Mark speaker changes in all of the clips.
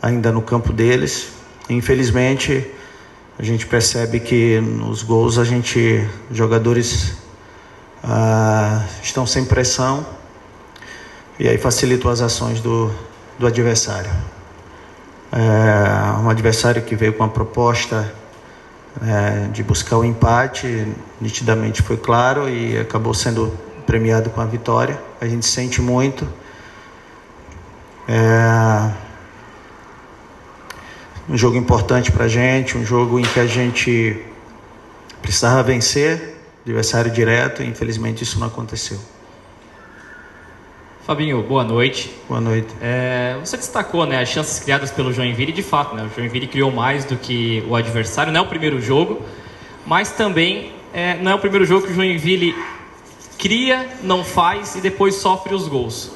Speaker 1: ainda no campo deles. Infelizmente, a gente percebe que nos gols jogadores estão sem pressão e aí facilitam as ações do adversário. Um adversário que veio com a proposta de buscar o empate, nitidamente foi claro e acabou sendo premiado com a vitória. A gente sente muito. Um jogo importante para a gente, um jogo em que a gente precisava vencer, adversário direto, e infelizmente isso não aconteceu.
Speaker 2: Fabinho, boa noite.
Speaker 1: Boa noite.
Speaker 2: Você destacou, as chances criadas pelo Joinville, de fato, o Joinville criou mais do que o adversário, não é o primeiro jogo, mas também não é o primeiro jogo que o Joinville cria, não faz e depois sofre os gols.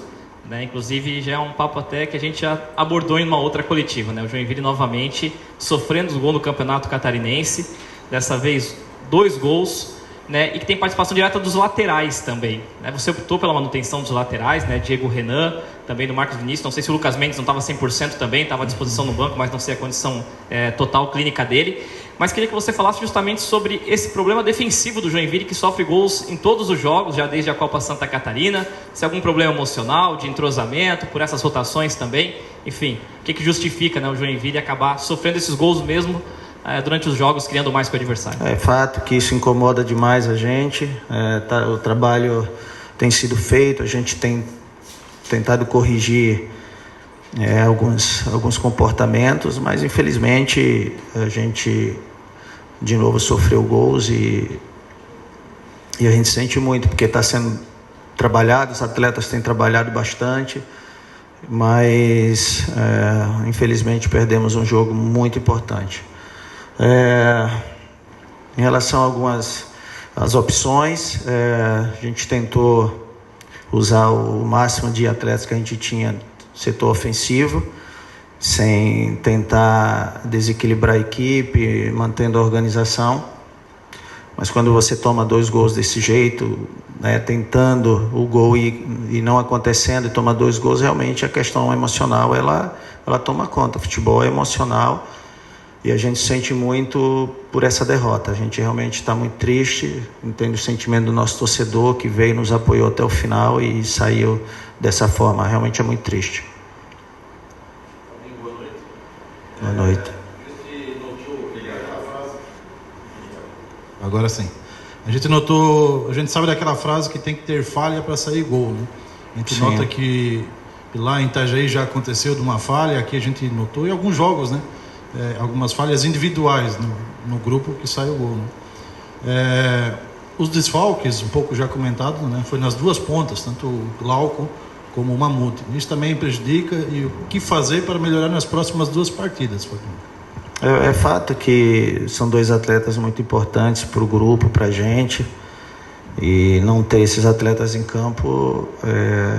Speaker 2: Inclusive já é um papo até que a gente já abordou em uma outra coletiva. O Joinville novamente sofrendo os gols no Campeonato Catarinense, dessa vez 2 gols, e que tem participação direta dos laterais também. Você optou pela manutenção dos laterais, Diego Renan, também do Marcos Vinícius. Não sei se o Lucas Mendes não estava 100% também, estava à disposição no banco, mas não sei a condição total clínica dele. Mas queria que você falasse justamente sobre esse problema defensivo do Joinville, que sofre gols em todos os jogos, já desde a Copa Santa Catarina. Se algum problema emocional, de entrosamento, por essas rotações também. Enfim, o que justifica o Joinville acabar sofrendo esses gols mesmo durante os jogos, criando mais que o adversário?
Speaker 1: É fato que isso incomoda demais a gente. O trabalho tem sido feito, a gente tem tentado corrigir alguns comportamentos, mas infelizmente a gente de novo sofreu gols e a gente sente muito, porque está sendo trabalhado, os atletas têm trabalhado bastante, mas infelizmente perdemos um jogo muito importante. Em relação a algumas opções, a gente tentou usar o máximo de atletas que a gente tinha no setor ofensivo, sem tentar desequilibrar a equipe, mantendo a organização. Mas quando você toma 2 gols desse jeito, tentando o gol e não acontecendo, e toma 2 gols, realmente a questão emocional ela toma conta. O futebol é emocional e a gente sente muito por essa derrota. A gente realmente está muito triste, entende o sentimento do nosso torcedor que veio, nos apoiou até o final e saiu dessa forma. Realmente é muito triste. Boa noite.
Speaker 3: Agora sim. A gente sabe daquela frase que tem que ter falha para sair gol, A gente nota que lá em Itajaí já aconteceu de uma falha, aqui a gente notou em alguns jogos, algumas falhas individuais no grupo que sai o gol, Os desfalques, um pouco já comentado, foi nas 2 pontas, tanto o Glauco como o Mamute. Isso também prejudica, e o que fazer para melhorar nas próximas 2 partidas, Fabinho?
Speaker 1: É fato que são 2 atletas muito importantes para o grupo, para a gente, e não ter esses atletas em campo,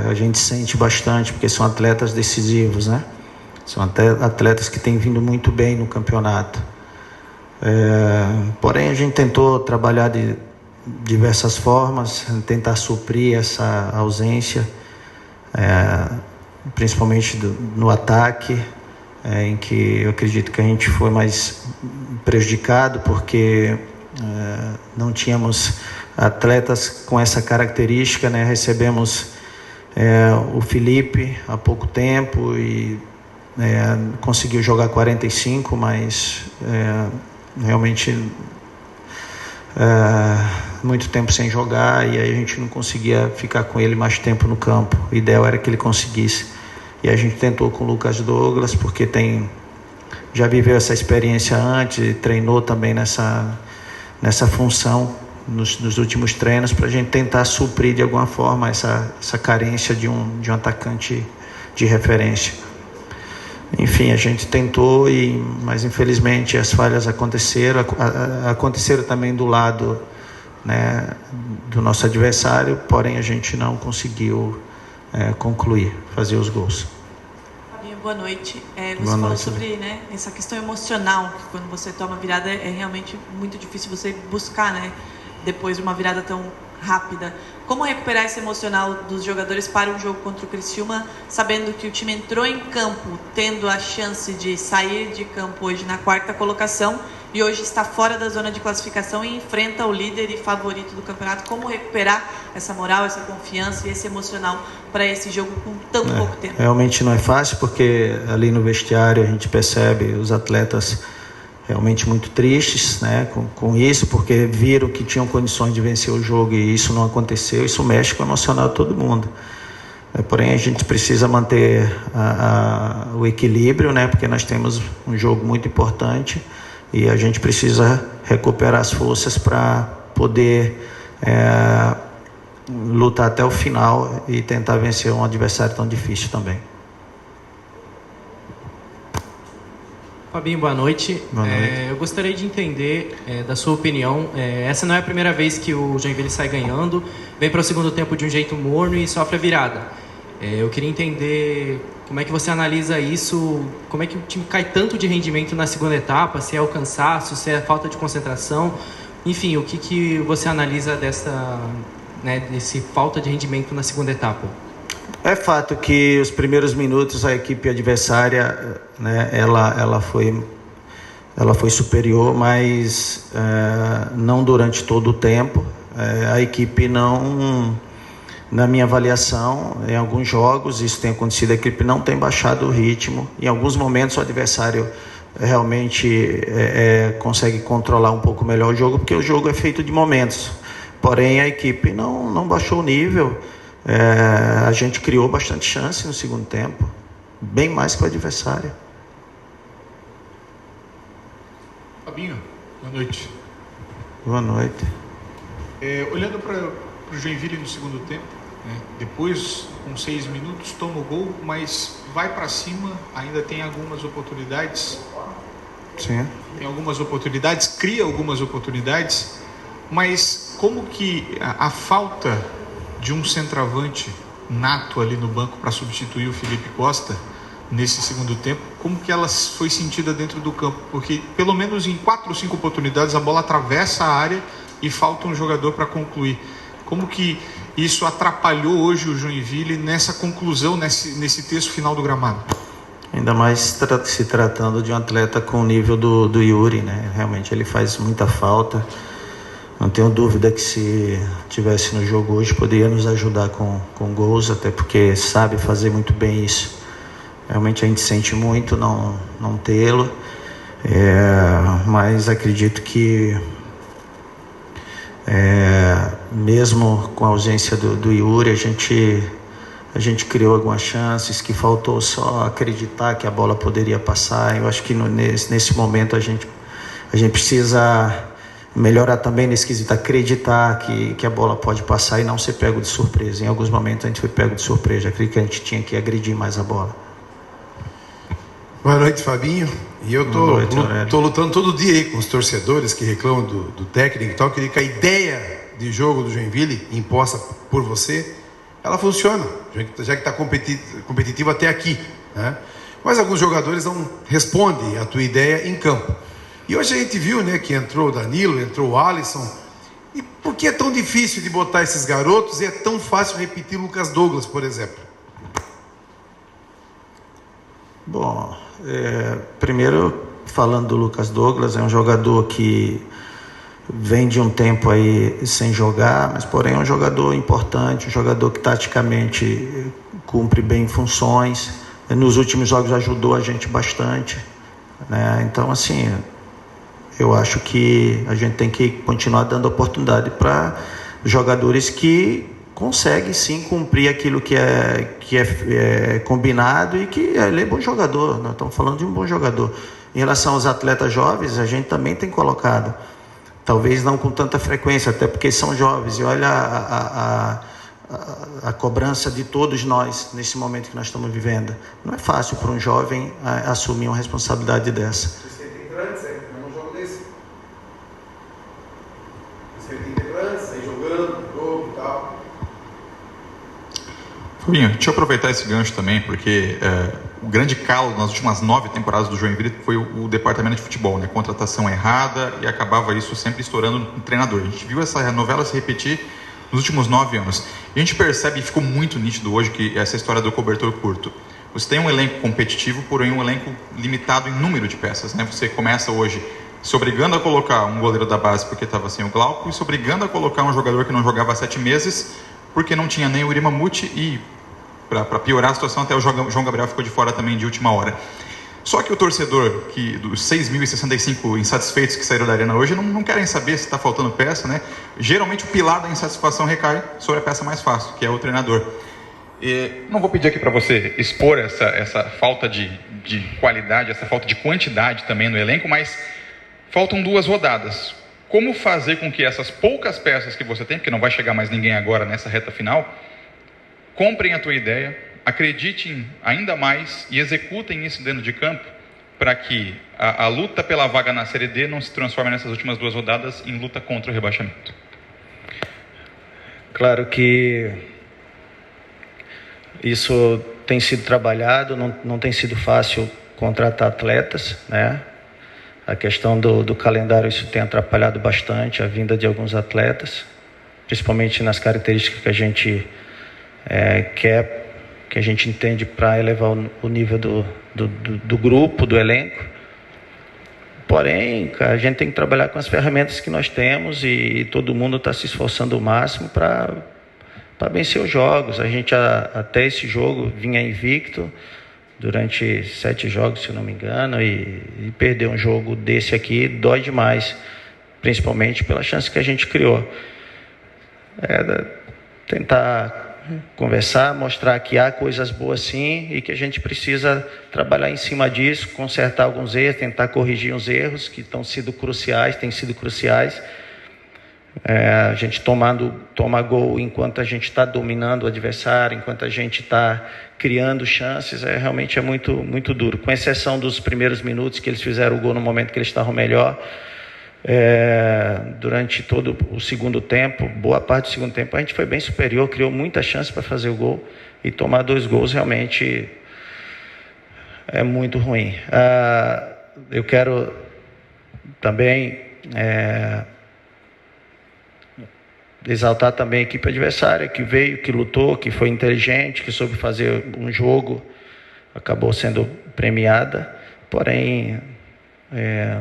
Speaker 1: a gente sente bastante, porque são atletas decisivos, São atletas que têm vindo muito bem no campeonato. Porém, a gente tentou trabalhar de diversas formas, tentar suprir essa ausência, principalmente no ataque, em que eu acredito que a gente foi mais prejudicado, porque não tínhamos atletas com essa característica, Recebemos o Felipe há pouco tempo e conseguiu jogar 45, mas realmente muito tempo sem jogar, e aí a gente não conseguia ficar com ele mais tempo no campo. O ideal era que ele conseguisse, e a gente tentou com o Lucas Douglas, porque já viveu essa experiência antes e treinou também nessa função nos últimos treinos, para a gente tentar suprir de alguma forma essa carência de um atacante de referência. Enfim, a gente tentou, mas infelizmente as falhas aconteceram. Aconteceram também do lado do nosso adversário, porém a gente não conseguiu concluir, fazer os gols.
Speaker 4: Fabinho, boa noite. Você falou sobre essa questão emocional, que quando você toma virada é realmente muito difícil você buscar, depois de uma virada tão rápida. Como recuperar esse emocional dos jogadores para o jogo contra o Criciúma, sabendo que o time entrou em campo tendo a chance de sair de campo hoje na 4ª colocação e hoje está fora da zona de classificação e enfrenta o líder e favorito do campeonato? Como recuperar essa moral, essa confiança e esse emocional para esse jogo com tão pouco tempo?
Speaker 1: Realmente não é fácil, porque ali no vestiário a gente percebe os atletas realmente muito tristes, né, com isso, porque viram que tinham condições de vencer o jogo e isso não aconteceu. Isso mexe com o emocional de todo mundo. Porém, a gente precisa manter o equilíbrio, né, porque nós temos um jogo muito importante e a gente precisa recuperar as forças para poder lutar até o final e tentar vencer um adversário tão difícil também.
Speaker 2: Fabinho, boa noite.
Speaker 1: Boa noite.
Speaker 2: Eu gostaria de entender, da sua opinião, essa não é a primeira vez que o Joinville sai ganhando, vem para o segundo tempo de um jeito morno e sofre a virada. Eu queria entender como é que você analisa isso, como é que o time cai tanto de rendimento na segunda etapa, se é o cansaço, se é a falta de concentração, enfim, o que você analisa desse falta de rendimento na segunda etapa?
Speaker 1: É fato que os primeiros minutos a equipe adversária, né, ela foi superior, mas não durante todo o tempo. A equipe não, na minha avaliação, em alguns jogos isso tem acontecido, a equipe não tem baixado o ritmo. Em alguns momentos o adversário realmente consegue controlar um pouco melhor o jogo, porque o jogo é feito de momentos. Porém a equipe não baixou o nível. A gente criou bastante chance no segundo tempo, bem mais que o adversário.
Speaker 5: Fabinho, boa noite.
Speaker 1: Boa noite.
Speaker 5: Olhando para o Joinville no segundo tempo, né, depois com 6 minutos toma o gol, mas vai para cima, ainda tem algumas oportunidades.
Speaker 1: Sim.
Speaker 5: Tem algumas oportunidades, cria algumas oportunidades, mas como que a falta de um centroavante nato ali no banco para substituir o Felipe Costa nesse segundo tempo, como que ela foi sentida dentro do campo? Porque pelo menos em 4 ou 5 oportunidades a bola atravessa a área e falta um jogador para concluir. Como que isso atrapalhou hoje o Joinville nessa conclusão, nesse terço final do gramado?
Speaker 1: Ainda mais se tratando de um atleta com o nível do Yuri, né? Realmente ele faz muita falta. Não tenho dúvida que se tivesse no jogo hoje poderia nos ajudar com gols, até porque sabe fazer muito bem isso. Realmente a gente sente muito não tê-lo, mas acredito que mesmo com a ausência do Yuri, a gente criou algumas chances, que faltou só acreditar que a bola poderia passar. Eu acho que nesse momento a gente precisa melhorar também nesse quesito, acreditar que a bola pode passar e não ser pego de surpresa. Em alguns momentos a gente foi pego de surpresa, acredito que a gente tinha que agredir mais a bola.
Speaker 6: Boa noite, Fabinho. E eu tô lutando todo dia aí com os torcedores que reclamam do técnico e tal. Eu queria que a ideia de jogo do Joinville, imposta por você, ela funciona, já que está competitivo até aqui, né? Mas alguns jogadores não respondem à tua ideia em campo. E hoje a gente viu, né, que entrou o Danilo, entrou o Alisson. E por que é tão difícil de botar esses garotos e é tão fácil repetir o Lucas Douglas, por exemplo?
Speaker 1: Bom, primeiro falando do Lucas Douglas, é um jogador que vem de um tempo aí sem jogar, mas porém é um jogador importante, um jogador que taticamente cumpre bem funções. Nos últimos jogos ajudou a gente bastante, né? Então, assim, eu acho que a gente tem que continuar dando oportunidade para jogadores que conseguem sim cumprir aquilo que é combinado e que ele é bom jogador. Nós estamos falando de um bom jogador. Em relação aos atletas jovens, a gente também tem colocado, talvez não com tanta frequência, até porque são jovens. E olha a cobrança de todos nós nesse momento que nós estamos vivendo. Não é fácil para um jovem assumir uma responsabilidade dessa.
Speaker 7: Fabinho, deixa eu aproveitar esse gancho também, porque o grande calo nas últimas 9 temporadas do Joinville foi o departamento de futebol, né? Contratação errada, e acabava isso sempre estourando no treinador. A gente viu essa novela se repetir nos últimos 9 anos. E a gente percebe, e ficou muito nítido hoje, que essa história do cobertor curto. Você tem um elenco competitivo, porém um elenco limitado em número de peças, né? Você começa hoje se obrigando a colocar um goleiro da base porque estava sem o Glauco e se obrigando a colocar um jogador que não jogava há 7 meses porque não tinha nem o Uri Mamute e, para piorar a situação, até o João Gabriel ficou de fora também de última hora. Só que o torcedor, dos 6.065 insatisfeitos que saíram da arena hoje, não querem saber se está faltando peça, né? Geralmente o pilar da insatisfação recai sobre a peça mais fácil, que é o treinador. Não vou pedir aqui para você expor essa falta de qualidade, essa falta de quantidade também no elenco, mas faltam 2 rodadas. Como fazer com que essas poucas peças que você tem, porque não vai chegar mais ninguém agora nessa reta final, comprem a tua ideia, acreditem ainda mais e executem isso dentro de campo para que a luta pela vaga na Série D não se transforme nessas últimas 2 rodadas em luta contra o rebaixamento?
Speaker 1: Claro que isso tem sido trabalhado, não tem sido fácil contratar atletas, né? A questão do calendário, isso tem atrapalhado bastante a vinda de alguns atletas, principalmente nas características que a gente quer, que a gente entende para elevar o nível do grupo, do elenco. Porém, a gente tem que trabalhar com as ferramentas que nós temos e todo mundo está se esforçando o máximo para vencer os jogos. A gente até esse jogo vinha invicto durante 7 jogos, se eu não me engano, e perder um jogo desse aqui dói demais, principalmente pela chance que a gente criou. Tentar conversar, mostrar que há coisas boas sim e que a gente precisa trabalhar em cima disso, consertar alguns erros, tentar corrigir os erros que têm sido cruciais. A gente toma gol enquanto a gente está dominando o adversário, enquanto a gente está criando chances, realmente é muito, muito duro. Com exceção dos primeiros minutos que eles fizeram o gol no momento que eles estavam melhor, durante todo o segundo tempo, boa parte do segundo tempo, a gente foi bem superior, criou muita chance para fazer o gol e tomar 2 gols realmente é muito ruim. Eu quero também exaltar também a equipe adversária, que veio, que lutou, que foi inteligente, que soube fazer um jogo, acabou sendo premiada, porém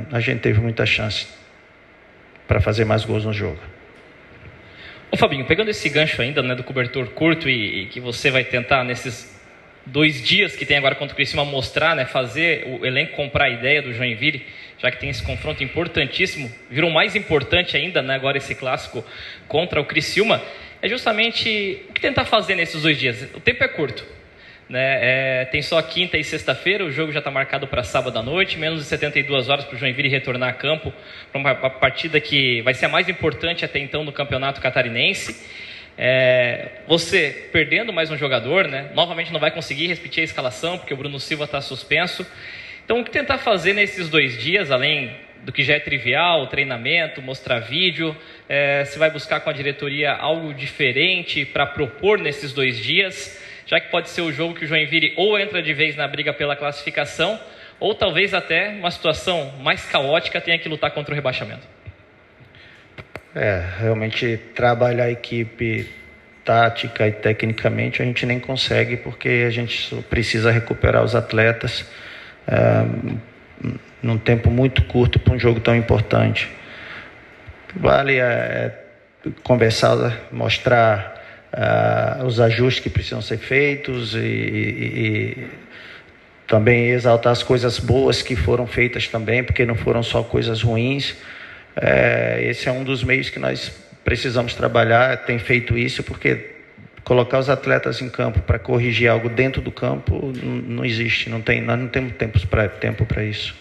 Speaker 1: a gente teve muita chance para fazer mais gols no jogo.
Speaker 2: Ô Fabinho, pegando esse gancho ainda, né, do cobertor curto e que você vai tentar nesses 2 dias que tem agora contra o Criciúma mostrar, né, fazer o elenco comprar a ideia do Joinville, já que tem esse confronto importantíssimo, virou mais importante ainda, né, agora esse clássico contra o Criciúma, é justamente o que tentar fazer nesses 2 dias. O tempo é curto, né? Tem só quinta e sexta-feira, o jogo já está marcado para sábado à noite, menos de 72 horas para o Joinville retornar a campo, para uma partida que vai ser a mais importante até então no Campeonato Catarinense. Você perdendo mais um jogador, né, novamente não vai conseguir repetir a escalação, porque o Bruno Silva está suspenso. Então, o que tentar fazer nesses 2 dias, além do que já é trivial, treinamento, mostrar vídeo, você vai buscar com a diretoria algo diferente para propor nesses 2 dias, já que pode ser o jogo que o Joinville ou entra de vez na briga pela classificação, ou talvez até uma situação mais caótica tenha que lutar contra o rebaixamento.
Speaker 1: Realmente trabalhar a equipe tática e tecnicamente a gente nem consegue, porque a gente precisa recuperar os atletas num tempo muito curto para um jogo tão importante. Vale conversar, mostrar os ajustes que precisam ser feitos e também exaltar as coisas boas que foram feitas também, porque não foram só coisas ruins. Esse é um dos meios que nós precisamos trabalhar, tem feito isso, porque colocar os atletas em campo para corrigir algo dentro do campo não existe, nós não temos tempo para isso.